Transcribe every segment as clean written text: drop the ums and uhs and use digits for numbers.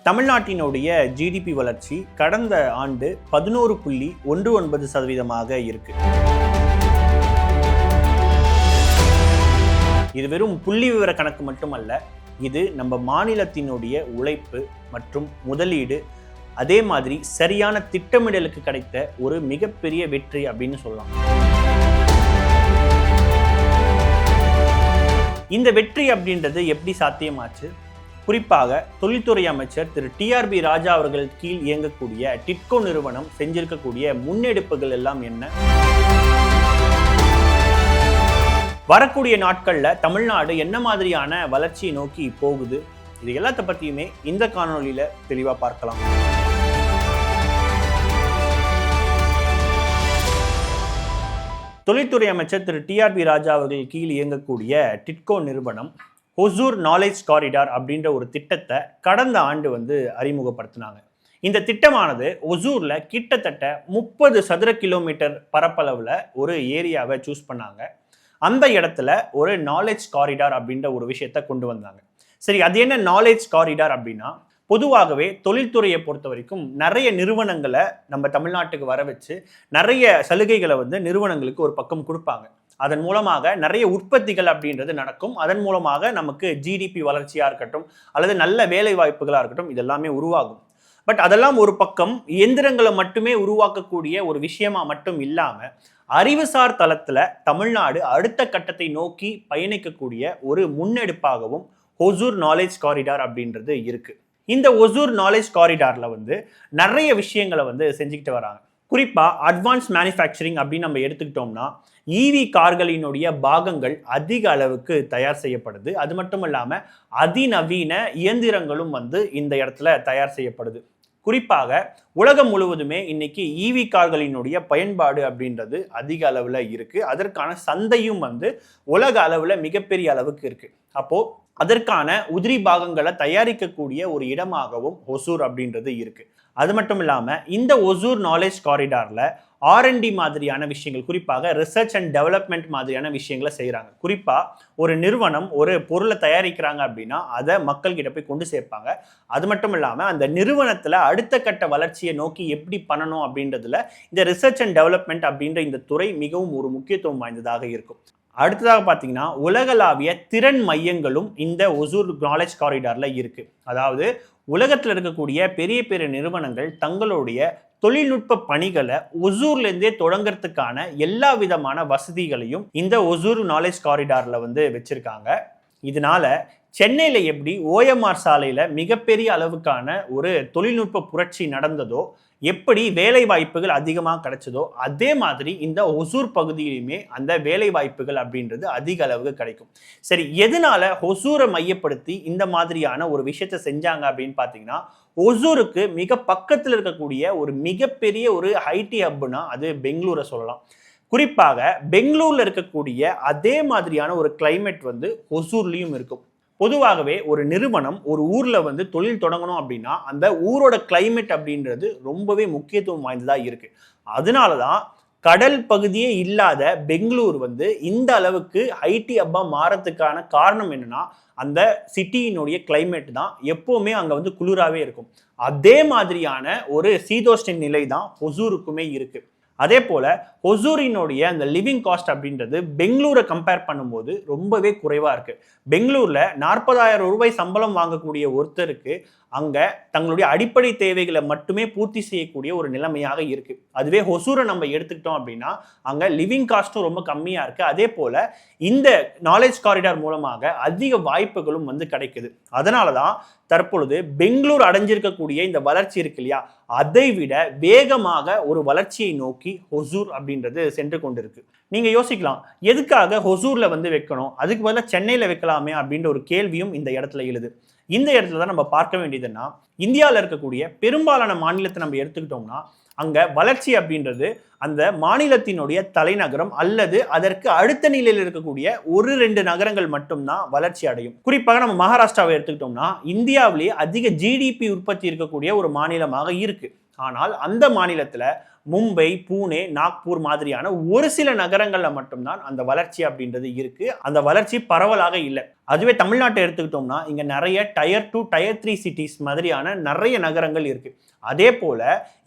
தமிழ்நாட்டினுடைய ஜிடிபி வளர்ச்சி கடந்த ஆண்டு 11.19% இருக்கு. இது வெறும் புள்ளி விவர கணக்கு மட்டுமல்ல, இது நம்ம மாநிலத்தினுடைய உழைப்பு மற்றும் முதலீடு, அதே மாதிரி சரியான திட்டமிடலுக்கு கிடைத்த ஒரு மிகப்பெரிய வெற்றி அப்படின்னு சொல்லலாம். இந்த வெற்றி அப்படின்றது எப்படி சாத்தியமாச்சு? குறிப்பாக தொழில்துறை அமைச்சர் திரு டிஆர்பி ராஜா அவர்கள் கீழ் இயங்கக்கூடிய டிட்கோ நிறுவனம் செஞ்சிருக்கக்கூடிய முன்னெடுப்புகள் எல்லாம் என்ன? வரக்கூடிய நாட்கள்ல தமிழ்நாடு என்ன மாதிரியான வளர்ச்சியை நோக்கி போகுது? இது எல்லாத்த பத்தியுமே இந்த காணொலியில தெளிவா பார்க்கலாம். தொழில்துறை அமைச்சர் திரு டிஆர்பி ராஜா அவர்கள் கீழ் இயங்கக்கூடிய டிட்கோ நிறுவனம் ஒசூர் நாலேஜ் காரிடார் அப்படின்ற ஒரு திட்டத்தை கடந்த ஆண்டு அறிமுகப்படுத்தினாங்க. இந்த திட்டமானது ஒசூர்ல கிட்டத்தட்ட 30 சதுர கிலோமீட்டர் பரப்பளவுல ஒரு ஏரியாவை சூஸ் பண்ணாங்க. அந்த இடத்துல ஒரு நாலேஜ் காரிடார் அப்படின்ற ஒரு விஷயத்த கொண்டு வந்தாங்க. சரி, அது என்ன நாலேஜ் காரிடார் அப்படின்னா, பொதுவாகவே தொழில்துறையை பொறுத்த வரைக்கும் நிறைய நிறுவனங்களை நம்ம தமிழ்நாட்டுக்கு வர வச்சு நிறைய சலுகைகளை நிறுவனங்களுக்கு ஒரு பக்கம் கொடுப்பாங்க. அதன் மூலமாக நிறைய உற்பத்திகள் அப்படின்றது நடக்கும். அதன் மூலமாக நமக்கு ஜிடிபி வளர்ச்சியா இருக்கட்டும் அல்லது நல்ல வேலை வாய்ப்புகளா இருக்கட்டும், இதெல்லாமே உருவாகும். பட் அதெல்லாம் ஒரு பக்கம் இயந்திரங்களை மட்டுமே உருவாக்கக்கூடிய ஒரு விஷயமா மட்டும் இல்லாம, அறிவுசார் தளத்துல தமிழ்நாடு அடுத்த கட்டத்தை நோக்கி பயணிக்கக்கூடிய ஒரு முன்னெடுப்பாகவும் ஒசூர் நாலேஜ் காரிடார் அப்படின்றது இருக்கு. இந்த ஒசூர் நாலேஜ் காரிடார்ல நிறைய விஷயங்களை செஞ்சுக்கிட்டு வராங்க. குறிப்பா அட்வான்ஸ் மேனுஃபேக்சரிங் அப்படின்னு நம்ம எடுத்துக்கிட்டோம்னா, இவி கார்களினுடைய பாகங்கள் அதிக அளவுக்கு தயார் செய்யப்படுது. அது மட்டும் இல்லாம அதிநவீன இயந்திரங்களும் இந்த இடத்துல தயார் செய்யப்படுது. குறிப்பாக உலகம் முழுவதுமே இன்னைக்கு இவி கார்களினுடைய பயன்பாடு அப்படின்றது அதிக அளவுல இருக்கு. அதற்கான சந்தையும் உலக அளவுல மிகப்பெரிய அளவுக்கு இருக்கு. அப்போ அதற்கான உதிரி பாகங்களை தயாரிக்கக்கூடிய ஒரு இடமாகவும் ஒசூர் அப்படின்றது இருக்கு. அது மட்டும் இல்லாம இந்த ஒசூர் நாலேஜ் காரிடார்ல R&D மாதிரியான விஷயங்கள், குறிப்பாக ரிசர்ச் அண்ட் டெவலப்மெண்ட் மாதிரியான விஷயங்களை செய்யறாங்க. குறிப்பா ஒரு நிறுவனம் ஒரு பொருளை தயாரிக்கிறாங்க அப்படின்னா அதை மக்கள் கிட்ட போய் கொண்டு சேர்ப்பாங்க. அது மட்டும் இல்லாம அந்த நிறுவனத்துல அடுத்த கட்ட வளர்ச்சியை நோக்கி எப்படி பண்ணணும் அப்படின்றதுல இந்த ரிசர்ச் அண்ட் டெவலப்மெண்ட் அப்படின்ற இந்த துறை மிகவும் ஒரு முக்கியத்துவம் வாய்ந்ததாக இருக்கும். அடுத்ததாக பார்த்தீங்கன்னா, உலகளாவிய திறன் மையங்களும் இந்த ஒசூர் நாலேஜ் காரிடார்ல இருக்கு. அதாவது உலகத்தில் இருக்கக்கூடிய பெரிய பெரிய நிறுவனங்கள் தங்களுடைய தொழில்நுட்ப பணிகளை ஒசூர்லேருந்தே தொடங்கிறதுக்கான எல்லா விதமான வசதிகளையும் இந்த ஒசூர் நாலேஜ் காரிடார்ல வச்சிருக்காங்க. இதனால சென்னையில எப்படி OMR சாலையில மிகப்பெரிய அளவுக்கான ஒரு தொழில்நுட்ப புரட்சி நடந்ததோ, எப்படி வேலை வாய்ப்புகள் அதிகமாக கிடைச்சதோ, அதே மாதிரி இந்த ஒசூர் பகுதியிலுமே அந்த வேலை வாய்ப்புகள் அப்படின்றது அதிக அளவுக்கு கிடைக்கும். சரி, எதனால ஒசூரை மையப்படுத்தி இந்த மாதிரியான ஒரு விஷயத்த செஞ்சாங்க அப்படின்னு பார்த்தீங்கன்னா, ஒசூருக்கு மிக பக்கத்தில் இருக்கக்கூடிய ஒரு மிகப்பெரிய ஒரு ஐடி ஹப்னா அது பெங்களூரை சொல்லலாம். குறிப்பாக பெங்களூர்ல இருக்கக்கூடிய அதே மாதிரியான ஒரு கிளைமேட் ஒசூர்லயும் இருக்கும். பொதுவாகவே ஒரு நிறுவனம் ஒரு ஊர்ல தொழில் தொடங்கணும் அப்படின்னா அந்த ஊரோட கிளைமேட் அப்படின்றது ரொம்பவே முக்கியத்துவம் வாய்ந்ததா இருக்கு. அதனாலதான் கடல் பகுதியே இல்லாத பெங்களூர் இந்த அளவுக்கு ஐடி ஹப்பா மாறதுக்கான காரணம் என்னன்னா, அந்த சிட்டியினுடைய கிளைமேட் தான் எப்பவுமே அங்க குளிராவே இருக்கும். அதே மாதிரியான ஒரு சீதோஷ்ண நிலை தான் ஒசூருக்குமே இருக்கு. அதே போல ஒசூரினுடைய அந்த லிவிங் காஸ்ட் அப்படின்றது பெங்களூரை கம்பேர் பண்ணும்போது ரொம்பவே குறைவா இருக்கு. பெங்களூர்ல 40,000 ரூபாய் சம்பளம் வாங்கக்கூடிய ஒருத்தருக்கு அங்க தங்களுடைய அடிப்படை தேவைகளை மட்டுமே பூர்த்தி செய்யக்கூடிய ஒரு நிலைமையாக இருக்கு. அதுவே ஒசூரை நம்ம எடுத்துக்கிட்டோம் அப்படின்னா அங்க லிவிங் காஸ்டும் ரொம்ப கம்மியா இருக்கு. அதே போல இந்த நாலேஜ் காரிடார் மூலமாக அதிக வாய்ப்புகளும் கிடைக்குது. அதனாலதான் தற்பொழுது பெங்களூர் அடைஞ்சிருக்கக்கூடிய இந்த வளர்ச்சி இருக்கு இல்லையா, அதை விட வேகமாக ஒரு வளர்ச்சியை நோக்கி ஒசூர் அப்படின்றது சென்று கொண்டிருக்கு. நீங்க யோசிக்கலாம், எதுக்காக ஒசூர்ல வைக்கணும், அதுக்கு பதிலா சென்னையில வைக்கலாமே அப்படின்ற ஒரு கேள்வியும் இந்த இடத்துல எழுது. இந்த இடத்துல தான் நம்ம பார்க்க வேண்டியதுன்னா, இந்தியாவில் இருக்கக்கூடிய பெரும்பாலான மாநிலத்தை நம்ம எடுத்துக்கிட்டோம்னா அங்க வளர்ச்சி அப்படின்றது அந்த மாநிலத்தினுடைய தலைநகரம் அல்லது அதற்கு அடுத்த நிலையில் இருக்கக்கூடிய 1-2 நகரங்கள் மட்டும்தான் வளர்ச்சி அடையும். குறிப்பாக நம்ம மகாராஷ்டிராவை எடுத்துக்கிட்டோம்னா இந்தியாவிலேயே அதிக ஜிடிபி உற்பத்தி இருக்கக்கூடிய ஒரு மாநிலமாக இருக்கு. ஆனால் அந்த மாநிலத்துல மும்பை, பூனே, நாக்பூர் மாதிரியான ஒரு சில நகரங்கள்ல மட்டும்தான் அந்த வளர்ச்சி அப்படின்றது இருக்கு. அந்த வளர்ச்சி பரவலாக இல்லை. அதுவே தமிழ்நாட்டை எடுத்துக்கிட்டோம்னா இங்க நிறைய டயர் 2, டயர் 3 சிட்டிஸ் மாதிரியான நிறைய நகரங்கள் இருக்கு. அதே போல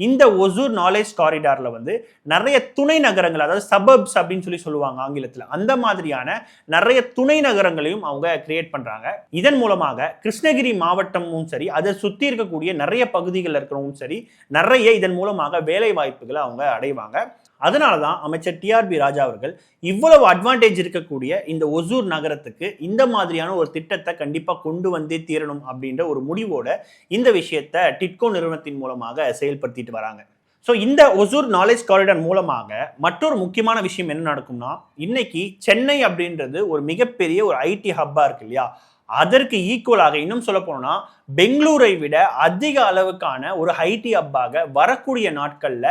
இந்த ஒசூர் நாலேஜ் காரிடார்ல வந்து நிறைய துணை நகரங்கள், அதாவது சபர்ப்ஸ் அப்படின்னு சொல்லுவாங்க ஆங்கிலத்தில், அந்த மாதிரியான நிறைய துணை நகரங்களையும் அவங்க கிரியேட் பண்றாங்க. இதன் மூலமாக கிருஷ்ணகிரி மாவட்டமும் சரி, அதை சுத்தி இருக்கக்கூடிய நிறைய பகுதிகளில் இருக்கிறவங்க சரி, நிறைய இதன் மூலமாக வேலை வாய்ப்புகளை அவங்க அடைவாங்க. அதனாலதான் அமைச்சர் டிஆர்பி ராஜா அவர்கள் இவ்வளவு அட்வான்டேஜ் இருக்கக்கூடிய இந்த ஒசூர் நகரத்துக்கு இந்த மாதிரியான ஒரு திட்டத்தை கண்டிப்பா கொண்டு வந்தே தீரணும் அப்படின்ற ஒரு முடிவோட இந்த விஷயத்தை டிட்கோ நிறுவனத்தின் மூலமாக செயல்படுத்திட்டு வராங்க. ஸோ இந்த ஒசூர் நாலேஜ் காரிடார் மூலமாக மற்றொரு முக்கியமான விஷயம் என்ன நடக்கும்னா, இன்னைக்கு சென்னை அப்படின்றது ஒரு மிகப்பெரிய ஒரு ஐடி ஹப்பா இருக்கு இல்லையா, அதற்கு ஈக்குவலாக இன்னும் சொல்ல போனா பெங்களூரை விட அதிக அளவுக்கான ஒரு ஐடி ஹப்பாக வரக்கூடிய நாட்கள்ல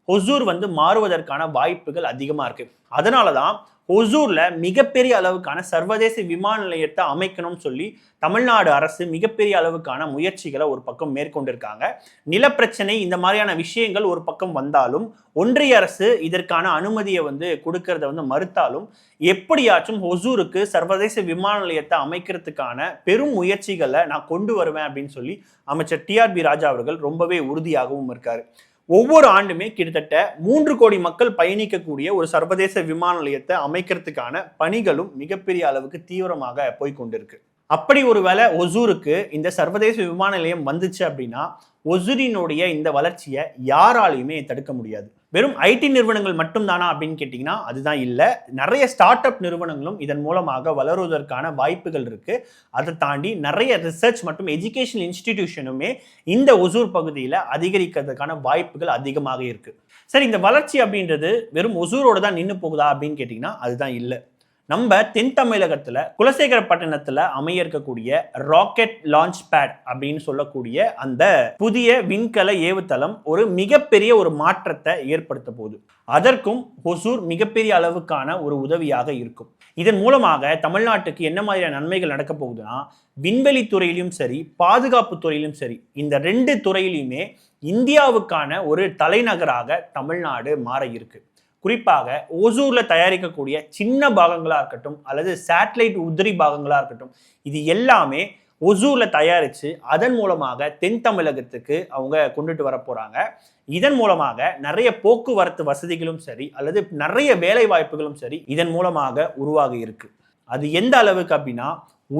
ஒசூர் வந்து மாறுவதற்கான வாய்ப்புகள் அதிகமா இருக்கு. அதனாலதான் ஒசூர்ல மிகப்பெரிய அளவுக்கான சர்வதேச விமான நிலையத்தை அமைக்கணும்னு சொல்லி தமிழ்நாடு அரசு மிகப்பெரிய அளவுக்கான முயற்சிகளை ஒரு பக்கம் மேற்கொண்டிருக்காங்க. நிலப்பிரச்சனை இந்த மாதிரியான விஷயங்கள் ஒரு பக்கம் வந்தாலும், ஒன்றிய அரசு இதற்கான அனுமதியை வந்து கொடுக்கறத வந்து மறுத்தாலும், எப்படியாச்சும் ஒசூருக்கு சர்வதேச விமான நிலையத்தை அமைக்கிறதுக்கான பெரும் முயற்சிகளை நான் கொண்டு வருவேன் அப்படின்னு சொல்லி அமைச்சர் டிஆர்பி ராஜா அவர்கள் ரொம்பவே உறுதியாகவும் இருக்காரு. ஒவ்வொரு ஆண்டுமே கிட்டத்தட்ட 3 கோடி மக்கள் பயணிக்கக்கூடிய ஒரு சர்வதேச விமான நிலையத்தை அமைக்கிறதுக்கான பணிகளும் மிகப்பெரிய அளவுக்கு தீவிரமாக போய்கொண்டிருக்கு. அப்படி ஒருவேளை ஒசூருக்கு இந்த சர்வதேச விமான நிலையம் வந்துச்சு அப்படின்னா ஒசூரினுடைய இந்த வளர்ச்சியை யாராலையுமே தடுக்க முடியாது. வெறும் ஐடி நிறுவனங்கள் மட்டும்தானா அப்படின்னு கேட்டிங்கன்னா அதுதான் இல்லை. நிறைய ஸ்டார்ட் அப் நிறுவனங்களும் இதன் மூலமாக வளருவதற்கான வாய்ப்புகள் இருக்கு. அதை தாண்டி நிறைய ரிசர்ச் மற்றும் எஜுகேஷன் இன்ஸ்டிடியூஷனுமே இந்த ஒசூர் பகுதியில் அதிகரிக்கிறதுக்கான வாய்ப்புகள் அதிகமாக இருக்கு. சரி, இந்த வளர்ச்சி அப்படின்றது வெறும் ஒசூரோட தான் நின்று போகுதா அப்படின்னு கேட்டிங்கன்னா அதுதான் இல்லை. நம்ம தென் தமிழகத்துல குலசேகரப்பட்டினத்துல அமைய இருக்கக்கூடிய ராக்கெட் லான்ச் பேட் அப்படின்னு சொல்லக்கூடிய அந்த புதிய விண்கல ஏவுதளம் ஒரு மிகப்பெரிய ஒரு மாற்றத்தை ஏற்படுத்த போகுது. அதற்கும் ஒசூர் மிகப்பெரிய அளவுக்கான ஒரு உதவியாக இருக்கும். இதன் மூலமாக தமிழ்நாட்டுக்கு என்ன மாதிரியான நன்மைகள் நடக்க போகுதுன்னா, விண்வெளி துறையிலும் சரி, பாதுகாப்பு துறையிலும் சரி, இந்த 2 துறையிலுமே இந்தியாவுக்கான ஒரு தலைநகராக தமிழ்நாடு மாற இருக்கு. குறிப்பாக ஒசூர்ல தயாரிக்கக்கூடிய சின்ன பாகங்களா இருக்கட்டும் அல்லது சேட்டலைட் உதிரி பாகங்களா இருக்கட்டும், இது எல்லாமே ஒசூர்ல தயாரிச்சு அதன் மூலமாக தென் தமிழகத்துக்கு அவங்க கொண்டுட்டு வர போறாங்க. இதன் மூலமாக நிறைய போக்குவரத்து வசதிகளும் சரி அல்லது நிறைய வேலை வாய்ப்புகளும் சரி இதன் மூலமாக உருவாக இருக்கு. அது எந்த அளவுக்கு அப்படின்னா,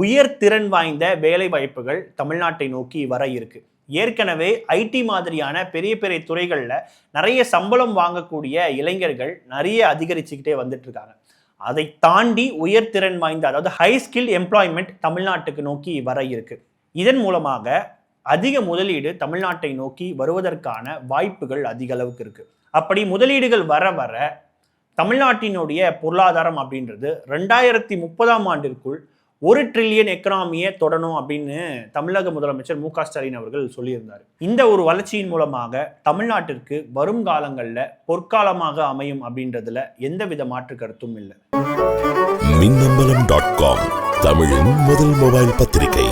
உயர் திறன் வாய்ந்த வேலை வாய்ப்புகள் தமிழ்நாட்டை நோக்கி வர இருக்கு. ஏற்கனவே ஐடி மாதிரியான பெரிய பெரிய துறைகளில் நிறைய சம்பளம் வாங்கக்கூடிய இளைஞர்கள் நிறைய அதிகரிச்சுக்கிட்டே வந்துட்டு இருக்காங்க. அதை தாண்டி உயர்திறன் வாய்ந்த, அதாவது ஹை ஸ்கில் எம்ப்ளாய்மெண்ட் தமிழ்நாட்டுக்கு நோக்கி வர இருக்கு. இதன் மூலமாக அதிக முதலீடு தமிழ்நாட்டை நோக்கி வருவதற்கான வாய்ப்புகள் அதிக அளவுக்கு இருக்கு. அப்படி முதலீடுகள் வர வர தமிழ்நாட்டினுடைய பொருளாதாரம் அப்படின்றது 2030ஆம் ஆண்டிற்குள் 1 ட்ரில்லியன் எக்கனாமியை தொடணும் அப்படின்னு தமிழக முதலமைச்சர் மு.க. ஸ்டாலின் அவர்கள் சொல்லியிருந்தார். இந்த ஒரு வளர்ச்சியின் மூலமாக தமிழ்நாட்டிற்கு வரும் காலங்களில் பொற்காலமாக அமையும் அப்படின்றதுல எந்தவித மாற்று கருத்தும் இல்லை. மின்னம்பலம்.com தமிழின் முதல் மொபைல் பத்திரிகை.